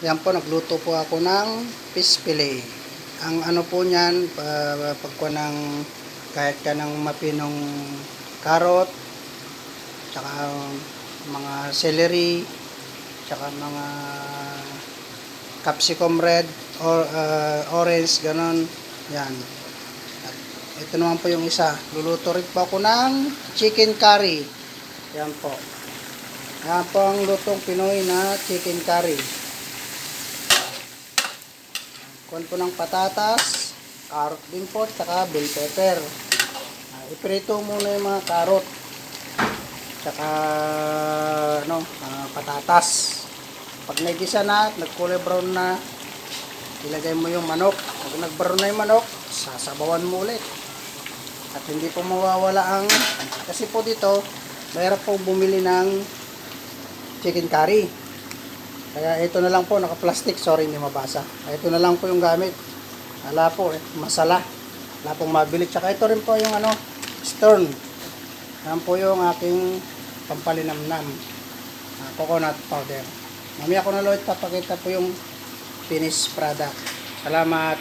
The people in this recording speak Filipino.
Yan po, nagluto po ako ng fish fillet. Ang ano po niyan, pagkuha ng kahit ka ng mapinong carrot, tsaka mga celery, tsaka mga capsicum red, or orange, ganon. Yan. At ito naman po yung isa. Luluto rin po ako ng chicken curry. Yan po. Yan po ang lutong Pinoy na chicken curry. Kuhan po ng patatas, carrot din po, saka bell pepper. Iprito muna yung mga carrot, saka patatas. Pag nagisa na, nagkulay brown na, ilagay mo yung manok. Pag nag-brown na yung manok, sasabawan mo ulit. At hindi po mawawala kasi po dito, mahirap po bumili ng chicken curry. Kaya ito na lang po, naka-plastic, sorry hindi mabasa. Ito na lang po yung gamit. Wala po, masala. Wala pong mabili. Tsaka ito rin po yung stern. Yan po yung aking pampalinamnam. Coconut powder. Mamaya ko na ulit papakita po yung finished product. Salamat.